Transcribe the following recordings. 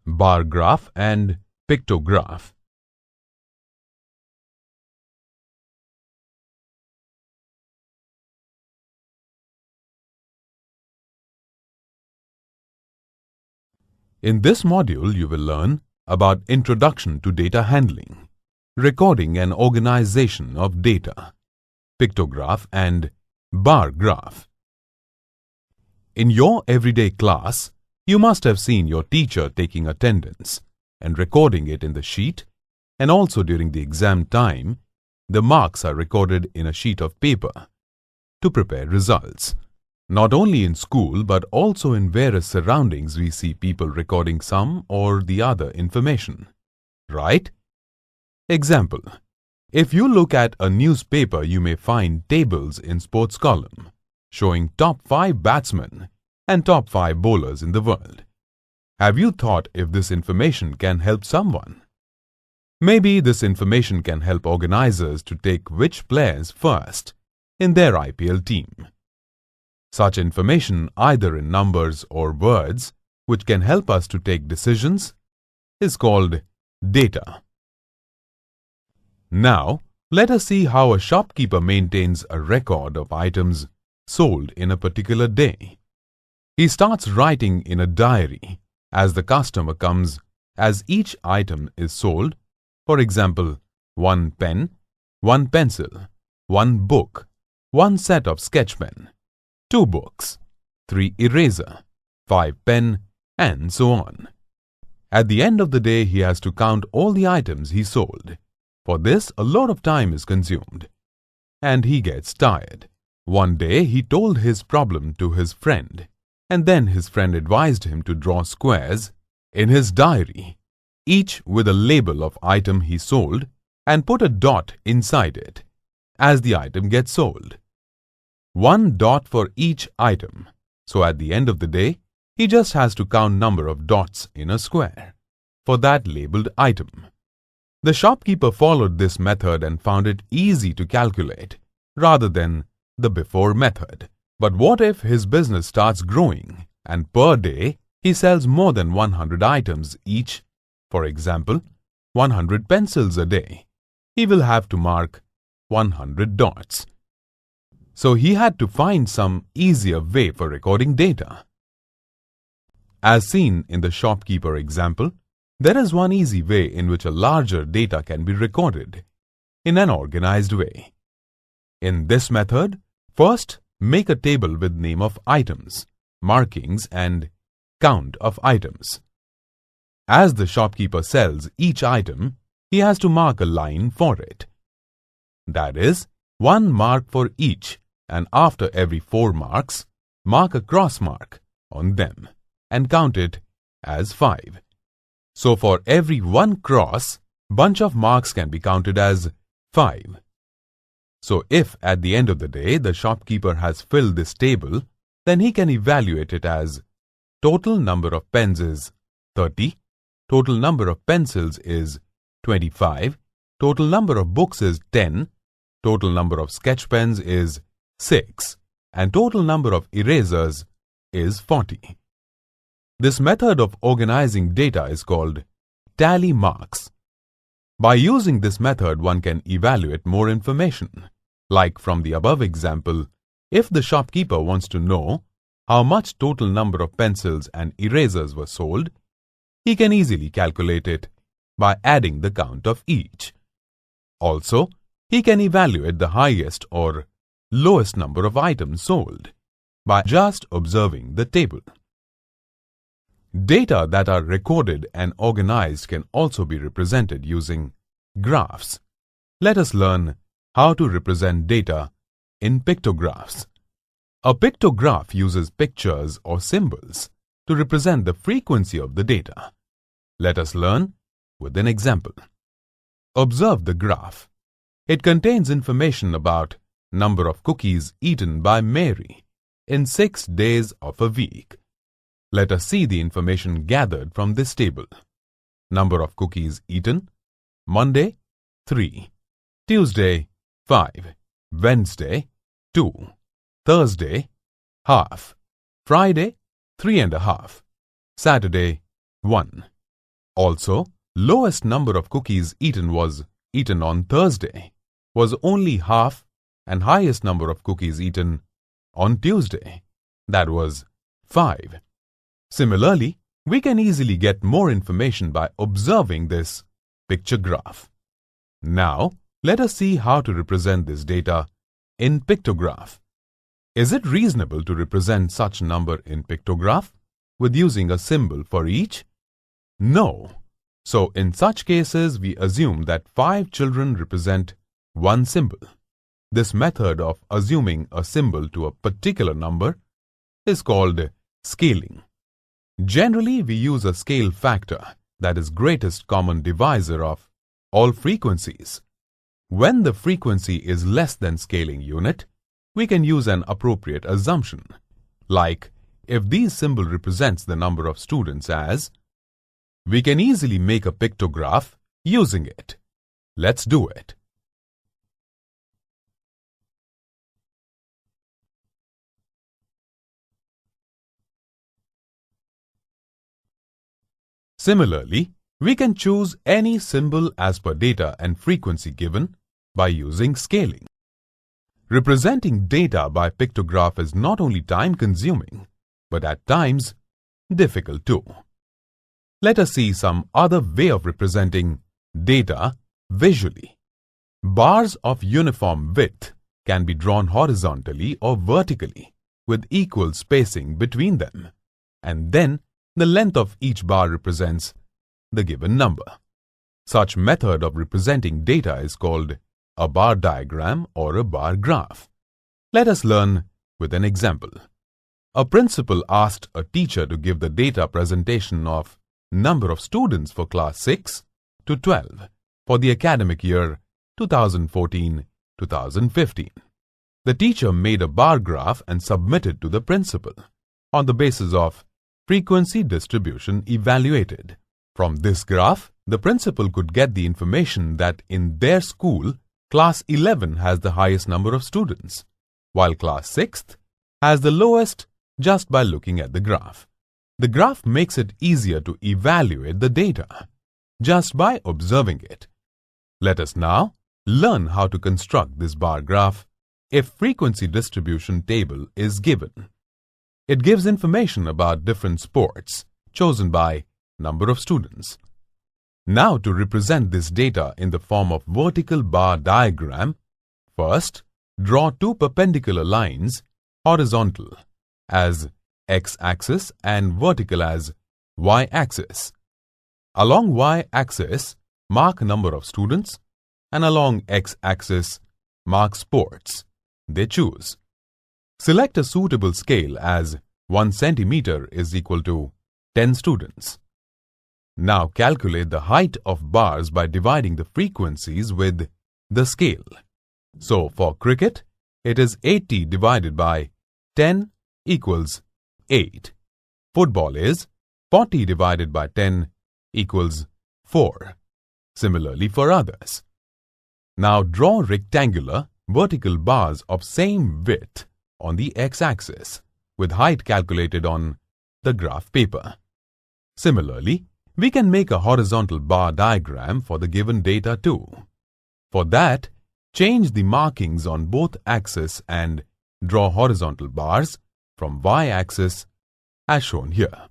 Bargraph and Pictograph. In this module, you will learn about Introduction to Data Handling, Recording and Organization of Data, Pictograph and Bar graph. In your everyday class, you must have seen your teacher taking attendance and recording it in the sheet, and also during the exam time, the marks are recorded in a sheet of paper to prepare results. Not only in school but also in various surroundings we see people recording some or the other information, right? Example: if you look at a newspaper, you may find tables in sports column showing top 5 batsmen and top 5 bowlers in the world. Have you thought if this information can help someone? Maybe this information can help organizers to take which players first in their IPL team. Such information, either in numbers or words, which can help us to take decisions, is called data. Now, let us see how a shopkeeper maintains a record of items sold in a particular day. He starts writing in a diary as the customer comes, as each item is sold. For example, 1 pen, 1 pencil, 1 book, 1 set of sketch pen, 2 books, 3 eraser, 5 pen, and so on. At the end of the day, he has to count all the items he sold. For this, a lot of time is consumed, and he gets tired. One day, he told his problem to his friend, and then his friend advised him to draw squares in his diary, each with a label of item he sold, and put a dot inside it as the item gets sold. 1 dot for each item. So at the end of the day, he just has to count number of dots in a square for that labeled item. The shopkeeper followed this method and found it easy to calculate rather than the before method. But what if his business starts growing and per day he sells more than 100 items each? For example, 100 pencils a day. He will have to mark 100 dots. So he had to find some easier way for recording data. As seen in the shopkeeper example, there is one easy way in which a larger data can be recorded in an organized way. In this method, first make a table with name of items, markings, and count of items. As the shopkeeper sells each item, he has to mark a line for it. That is, 1 mark for each, and after every 4 marks, mark a cross mark on them and count it as 5. So for every 1 cross, bunch of marks can be counted as 5. So if at the end of the day the shopkeeper has filled this table, then he can evaluate it as total number of pens is 30, total number of pencils is 25, total number of books is 10, total number of sketch pens is 6, and total number of erasers is 40. This method of organizing data is called tally marks. By using this method, one can evaluate more information. Like from the above example, if the shopkeeper wants to know how much total number of pencils and erasers were sold, he can easily calculate it by adding the count of each. Also, he can evaluate the highest or lowest number of items sold by just observing the table. Data that are recorded and organized can also be represented using graphs. Let us learn how to represent data in pictographs. A pictograph uses pictures or symbols to represent the frequency of the data. Let us learn with an example. Observe the graph. It contains information about number of cookies eaten by Mary in 6 days of a week. Let us see the information gathered from this table. Number of cookies eaten: Monday, 3, Tuesday, 5, Wednesday, 2, Thursday, half, Friday, 3.5, Saturday, 1. Also, lowest number of cookies eaten was eaten on Thursday was only half, and highest number of cookies eaten on Tuesday, that was 5. Similarly, we can easily get more information by observing this picture graph. Now, let us see how to represent this data in pictograph. Is it reasonable to represent such number in pictograph with using a symbol for each? No. So, in such cases, we assume that 5 children represent one symbol. This method of assuming a symbol to a particular number is called scaling. Generally, we use a scale factor, that is greatest common divisor of all frequencies. When the frequency is less than scaling unit, we can use an appropriate assumption, like if this symbol represents the number of students as, we can easily make a pictograph using it. Let's do it. Similarly, we can choose any symbol as per data and frequency given by using scaling. Representing data by pictograph is not only time-consuming, but at times difficult too. Let us see some other way of representing data visually. Bars of uniform width can be drawn horizontally or vertically with equal spacing between them, and then the length of each bar represents the given number. Such method of representing data is called a bar diagram or a bar graph. Let us learn with an example. A principal asked a teacher to give the data presentation of number of students for class 6 to 12 for the academic year 2014-2015. The teacher made a bar graph and submitted to the principal on the basis of frequency distribution evaluated. From this graph, the principal could get the information that in their school, class 11 has the highest number of students, while class 6th has the lowest just by looking at the graph. The graph makes it easier to evaluate the data just by observing it. Let us now learn how to construct this bar graph if frequency distribution table is given. It gives information about different sports chosen by number of students. Now, to represent this data in the form of vertical bar diagram, first draw two perpendicular lines, horizontal as x-axis and vertical as y-axis. Along y-axis, mark number of students, and along x-axis, mark sports they choose. Select a suitable scale as 1 centimeter is equal to 10 students. Now calculate the height of bars by dividing the frequencies with the scale. So for cricket, it is 80 divided by 10 equals 8. Football is 40 divided by 10 equals 4. Similarly for others. Now draw rectangular vertical bars of same width on the x-axis with height calculated on the graph paper. Similarly, we can make a horizontal bar diagram for the given data too. For that, change the markings on both axes and draw horizontal bars from y-axis as shown here.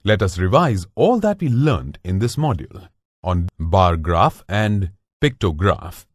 Let us revise all that we learned in this module on bar graph and pictograph.